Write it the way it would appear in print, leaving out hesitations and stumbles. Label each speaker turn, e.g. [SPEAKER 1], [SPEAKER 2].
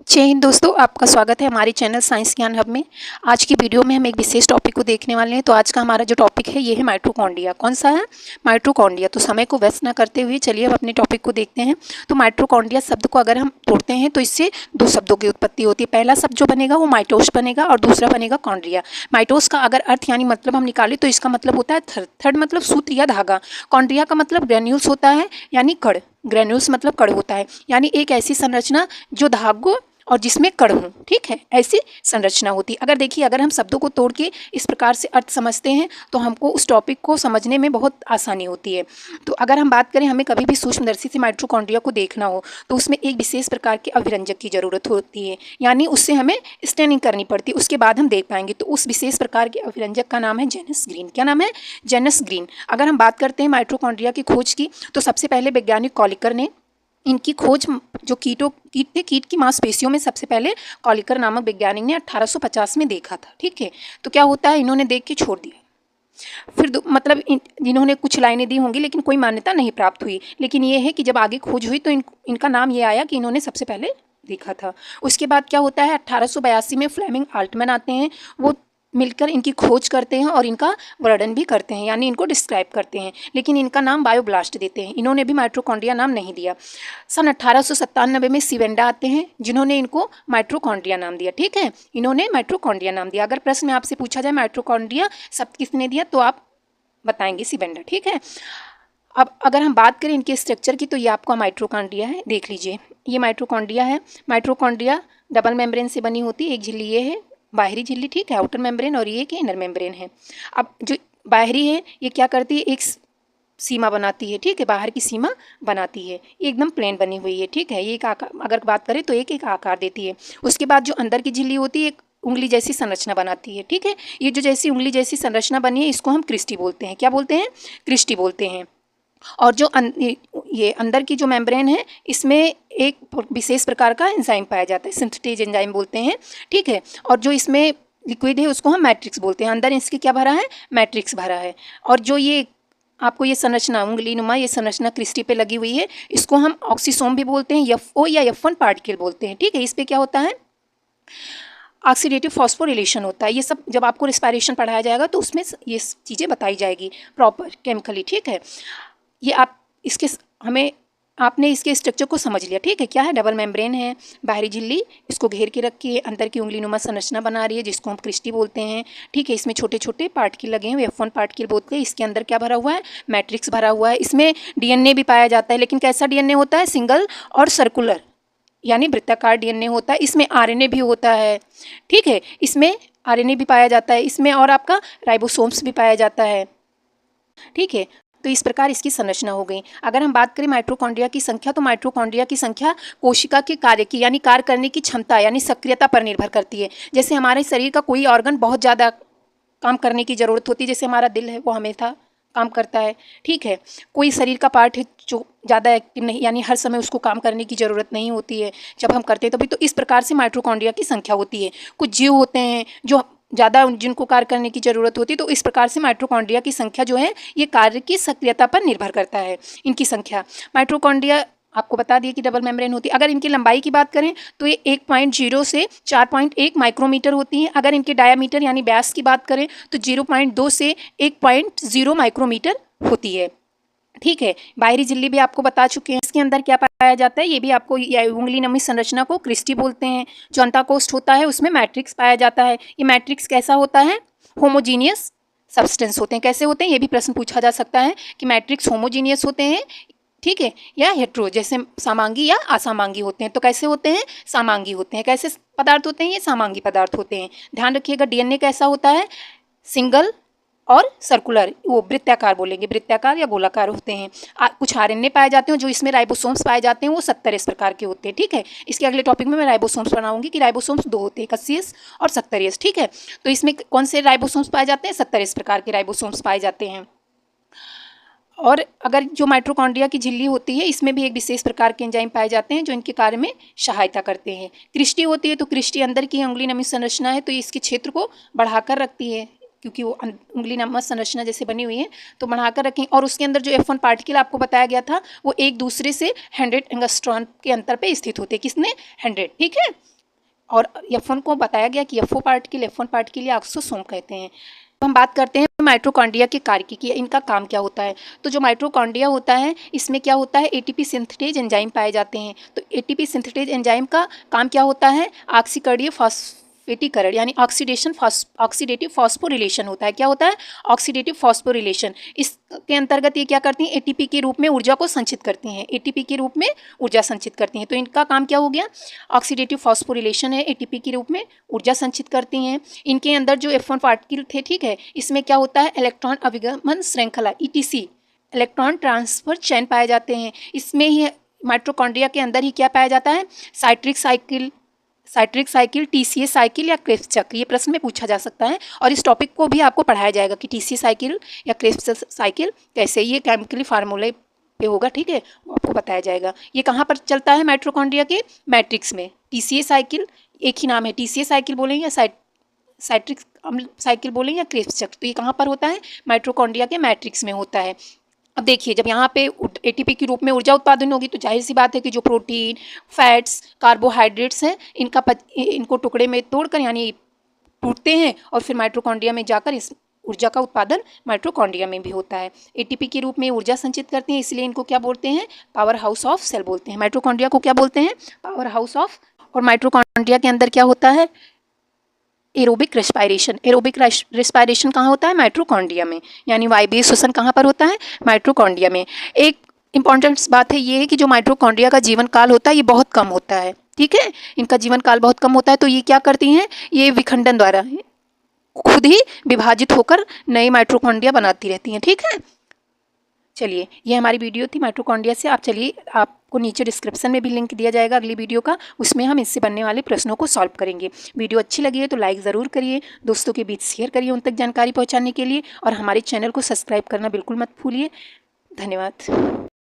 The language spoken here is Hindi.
[SPEAKER 1] जय हिंद दोस्तों, आपका स्वागत है हमारे चैनल साइंस ज्ञान हब में। आज की वीडियो में हम एक विशेष टॉपिक को देखने वाले हैं। तो आज का हमारा जो टॉपिक है ये है माइटोकॉन्ड्रिया। कौन सा है? माइटोकॉन्ड्रिया। तो समय को व्यस्त ना करते हुए चलिए अब अपने टॉपिक को देखते हैं। तो माइटोकॉन्ड्रिया शब्द को अगर हम तोड़ते हैं तो इससे दो शब्दों की उत्पत्ति होती है। पहला शब्द जो बनेगा वो माइटोस बनेगा और दूसरा बनेगा कॉन्ड्रिया। माइटोस का अगर अर्थ यानी मतलब हम निकालें तो इसका मतलब होता है थर्ड मतलब सूत्र या धागा। कॉन्ड्रिया का मतलब ग्रेन्यूल्स होता है यानी कण। ग्रेन्यूल्स मतलब कण होता है यानी एक ऐसी संरचना जो धागों और जिसमें कण हो, ठीक है, ऐसी संरचना होती है। अगर देखिए, अगर हम शब्दों को तोड़ के इस प्रकार से अर्थ समझते हैं तो हमको उस टॉपिक को समझने में बहुत आसानी होती है। तो अगर हम बात करें, हमें कभी भी सूक्ष्मदर्शी से माइटोकॉन्ड्रिया को देखना हो तो उसमें एक विशेष प्रकार के अभिरंजक की जरूरत होती है, यानी उससे हमें स्टेनिंग करनी पड़ती है, उसके बाद हम देख पाएंगे। तो उस विशेष प्रकार के अभिरंजक का नाम है जेनस ग्रीन। क्या नाम है? Janus green. अगर हम बात करते हैं माइटोकॉन्ड्रिया की खोज की तो सबसे पहले वैज्ञानिक कॉलिकर ने इनकी खोज जो कीट थे, कीट की मांसपेशियों में सबसे पहले कॉलिकर नामक वैज्ञानिक ने 1850 में देखा था, ठीक है। तो क्या होता है, इन्होंने देख के छोड़ दिया। फिर मतलब इन्होंने कुछ लाइनें दी होंगी लेकिन कोई मान्यता नहीं प्राप्त हुई। लेकिन ये है कि जब आगे खोज हुई तो इनका नाम ये आया कि इन्होंने सबसे पहले देखा था। उसके बाद क्या होता है, 1882 में फ्लेमिंग आल्टमैन आते हैं। वो मिलकर इनकी खोज करते हैं और इनका वर्णन भी करते हैं, यानी इनको डिस्क्राइब करते हैं, लेकिन इनका नाम बायोब्लास्ट देते हैं। इन्होंने भी माइटोकॉन्ड्रिया नाम नहीं दिया। सन 1897 में सिवेंडा आते हैं जिन्होंने इनको माइटोकॉन्ड्रिया नाम दिया, ठीक है, इन्होंने माइटोकॉन्ड्रिया नाम दिया। अगर प्रश्न में आपसे पूछा जाए माइटोकॉन्ड्रिया शब्द किसने दिया तो आप बताएंगे सिवेंडा, ठीक है। अब अगर हम बात करें इनके स्ट्रक्चर की तो ये आपका माइटोकॉन्ड्रिया है, देख लीजिए, ये माइटोकॉन्ड्रिया है। माइटोकॉन्ड्रिया डबल मेम्ब्रेन से बनी होती है। एक झिल्ली ये है, बाहरी झिल्ली, ठीक है, आउटर मेम्ब्रेन, और ये कि इनर मेम्ब्रेन है। अब जो बाहरी है ये क्या करती है, एक सीमा बनाती है, ठीक है, बाहर की सीमा बनाती है। ये एकदम प्लेन बनी हुई है, ठीक है, ये एक आकार, अगर बात करें तो एक एक आकार देती है। उसके बाद जो अंदर की झिल्ली होती है एक उंगली जैसी संरचना बनाती है, ठीक है। ये जो जैसी उंगली जैसी संरचना बनी है इसको हम क्रिस्टी बोलते हैं। क्या बोलते हैं? क्रिस्टी बोलते हैं। और जो ये अंदर की जो मेम्ब्रेन है इसमें एक विशेष प्रकार का एंजाइम पाया जाता है, सिंथेटेज एंजाइम बोलते हैं, ठीक है। और जो इसमें लिक्विड है उसको हम मैट्रिक्स बोलते हैं। अंदर इसके क्या भरा है? मैट्रिक्स भरा है। और जो ये आपको ये संरचना उंगली नुमा ये संरचना क्रिस्टी पे लगी हुई है इसको हम ऑक्सीसोम भी बोलते हैं, FO या F1 पार्टिकल बोलते हैं, ठीक है। इस पर क्या होता है? ऑक्सीडेटिव फॉस्फोरिलेशन होता है। ये सब जब आपको रेस्पिरेशन पढ़ाया जाएगा तो उसमें ये चीज़ें बताई जाएगी प्रॉपर केमिकली, ठीक है। ये आप इसके हमें आपने इसके स्ट्रक्चर को समझ लिया, ठीक है। क्या है? डबल मेम्ब्रेन है, बाहरी झिल्ली इसको घेर के रखी है, अंदर की उंगली नुमा संरचना बना रही है जिसको हम क्रिस्टी बोलते हैं, ठीक है। इसमें छोटे छोटे पार्टिकल लगे हैं, F1 पार्टिकल बोलते हैं। इसके अंदर क्या भरा हुआ है? मैट्रिक्स भरा हुआ है। इसमें DNA भी पाया जाता है, लेकिन कैसा DNA होता है? सिंगल और सर्कुलर यानी वृत्ताकार DNA होता है। इसमें RNA भी होता है, ठीक है, इसमें RNA भी पाया जाता है इसमें, और आपका राइबोसोम्स भी पाया जाता है, ठीक है। तो इस प्रकार इसकी संरचना हो गई। अगर हम बात करें माइटोकॉन्ड्रिया की संख्या तो माइटोकॉन्ड्रिया की संख्या कोशिका के कार्य की यानी कार्य करने की क्षमता यानी सक्रियता पर निर्भर करती है। जैसे हमारे शरीर का कोई ऑर्गन बहुत ज़्यादा काम करने की ज़रूरत होती है, जैसे हमारा दिल है वो हमेशा काम करता है, ठीक है। कोई शरीर का पार्ट है जो ज़्यादा एक्टिव नहीं, यानी हर समय उसको काम करने की ज़रूरत नहीं होती है, जब हम करते हैं तभी। तो इस प्रकार से माइटोकॉन्ड्रिया की संख्या होती है। कुछ जीव होते हैं जो ज़्यादा जिनको कार्य करने की ज़रूरत होती है, तो इस प्रकार से माइटोकॉन्ड्रिया की संख्या जो है ये कार्य की सक्रियता पर निर्भर करता है इनकी संख्या। माइटोकॉन्ड्रिया आपको बता दिए कि डबल मेम्ब्रेन होती है। अगर इनकी लंबाई की बात करें तो ये 1.0 से 4.1 माइक्रोमीटर होती हैं। अगर इनके डायामीटर यानी व्यास की बात करें तो 0.2 से 1.0 माइक्रोमीटर होती है, ठीक है। बाहरी झिल्ली भी आपको बता चुके हैं। इसके अंदर क्या पाया जाता है ये भी आपको, उंगली नमी संरचना को क्रिस्टी बोलते हैं। जो अंतःकोष्ठ होता है उसमें मैट्रिक्स पाया जाता है। ये मैट्रिक्स कैसा होता है? होमोजीनियस सब्सटेंस होते हैं। कैसे होते हैं ये भी प्रश्न पूछा जा सकता है कि मैट्रिक्स होमोजीनियस होते हैं, ठीक है, या हेट्रो जैसे सामांगी या असामांगी होते हैं। तो कैसे होते हैं? सामांगी होते हैं। कैसे पदार्थ होते हैं? ये सामांगी पदार्थ होते हैं। ध्यान रखिएगा। DNA कैसा होता है? सिंगल और सर्कुलर, वो वृत्ताकार बोलेंगे, वृत्ताकार या गोलाकार होते हैं। कुछ RNA पाए जाते हैं जो इसमें राइबोसोम्स पाए जाते हैं वो 70 इस प्रकार के होते हैं, ठीक है। इसके अगले टॉपिक में मैं राइबोसोम्स बनाऊंगी कि राइबोसोम्स दो होते हैं, 81 और 70, ठीक है। तो इसमें कौन से राइबोसोम्स पाए जाते हैं? 70 इस प्रकार के राइबोसोम्स पाए जाते हैं। और अगर जो माइटोकॉन्ड्रिया की झिल्ली होती है इसमें भी एक विशेष प्रकार के एंजाइम पाए जाते हैं जो इनके कार्य में सहायता करते हैं। क्रिस्टी होती है तो क्रिस्टी अंदर की उंगली नमी संरचना है तो ये इसके क्षेत्र को बढ़ाकर रखती है, क्योंकि वो उंगली नामक संरचना जैसे बनी हुई है, तो बढ़ाकर रखें। और उसके अंदर जो F1 पार्टिकल आपको बताया गया था वो एक दूसरे से 100 एंगस्ट्रॉन के अंतर पे स्थित होते हैं। किसने? 100, ठीक है। और F1 को बताया गया कि F1 पार्टिकल या ऑक्सोसोम कहते हैं। तो हम बात करते हैं माइटोकॉन्ड्रिया के कार्य की, इनका काम क्या होता है। तो जो माइटोकॉन्ड्रिया होता है इसमें क्या होता है, एटीपी सिंथेटेज एंजाइम पाए जाते हैं। तो एटीपी सिंथेटेज एंजाइम का काम क्या होता है, ऑक्सीकरणीय फास्फेटीकरण यानी ऑक्सीडेटिव फॉस्फोरिलेशन होता है। क्या होता है? Oxidative phosphorylation. इसके अंतर्गत ये क्या करती हैं, एटीपी के रूप में ऊर्जा को संचित करती हैं, एटीपी के रूप में ऊर्जा संचित करती हैं। तो इनका काम क्या हो गया, ऑक्सीडेटिव फॉस्फोरिलेशन है, एटीपी के रूप में ऊर्जा संचित करती हैं। इनके अंदर जो F1 पार्टिकल थे, ठीक है, इसमें क्या होता है, इलेक्ट्रॉन अभिगमन श्रृंखला ETC, इलेक्ट्रॉन ट्रांसफर चैन पाए जाते हैं। इसमें ही माइटोकॉन्ड्रिया के अंदर ही क्या पाया जाता है, साइट्रिक साइकिल, TCA साइकिल या क्रेब्स चक्र। ये प्रश्न में पूछा जा सकता है और इस टॉपिक को भी आपको पढ़ाया जाएगा कि TCA साइकिल या क्रेब्स साइकिल कैसे, ये केमिकली फार्मूले पे होगा, ठीक है, वो आपको बताया जाएगा। ये कहाँ पर चलता है, माइटोकॉन्ड्रिया के मैट्रिक्स में। TCA साइकिल एक ही नाम है, TCA साइकिल बोलेंगे या साइट्रिक अम्ल साइकिल बोलेंगे या क्रेब्स चक्र। तो ये कहाँ पर होता है, माइटोकॉन्ड्रिया के मैट्रिक्स में होता है। अब देखिए, जब यहाँ पे एटीपी के रूप में ऊर्जा उत्पादन होगी तो जाहिर सी बात है कि जो प्रोटीन, फैट्स, कार्बोहाइड्रेट्स हैं इनको टुकड़े में तोड़कर यानी टूटते हैं और फिर माइटोकॉन्ड्रिया में जाकर इस ऊर्जा का उत्पादन माइटोकॉन्ड्रिया में भी होता है। एटीपी के रूप में ऊर्जा संचित करते हैं, इसलिए इनको क्या बोलते हैं, पावर हाउस ऑफ सेल बोलते हैं। माइटोकॉन्ड्रिया को क्या बोलते हैं, पावर हाउस ऑफ। और माइटोकॉन्ड्रिया के अंदर क्या होता है, एरोबिक रेस्पायरेशन कहाँ होता है, माइटोकॉन्ड्रिया में, यानी वायवीय श्वसन कहाँ पर होता है, माइटोकॉन्ड्रिया में। एक इंपॉर्टेंट बात है ये है कि जो माइटोकॉन्ड्रिया का जीवन काल होता है ये बहुत कम होता है, ठीक है, इनका जीवन काल बहुत कम होता है। तो ये क्या करती हैं, ये विखंडन द्वारा खुद ही विभाजित होकर नए माइटोकॉन्ड्रिया बनाती रहती हैं, ठीक है। चलिए, ये हमारी वीडियो थी माइटोकॉन्ड्रिया से। आप चलिए, आपको नीचे डिस्क्रिप्शन में भी लिंक दिया जाएगा अगली वीडियो का, उसमें हम इससे बनने वाले प्रश्नों को सॉल्व करेंगे। वीडियो अच्छी लगी है तो लाइक ज़रूर करिए, दोस्तों के बीच शेयर करिए उन तक जानकारी पहुंचाने के लिए, और हमारे चैनल को सब्सक्राइब करना बिल्कुल मत भूलिए। धन्यवाद।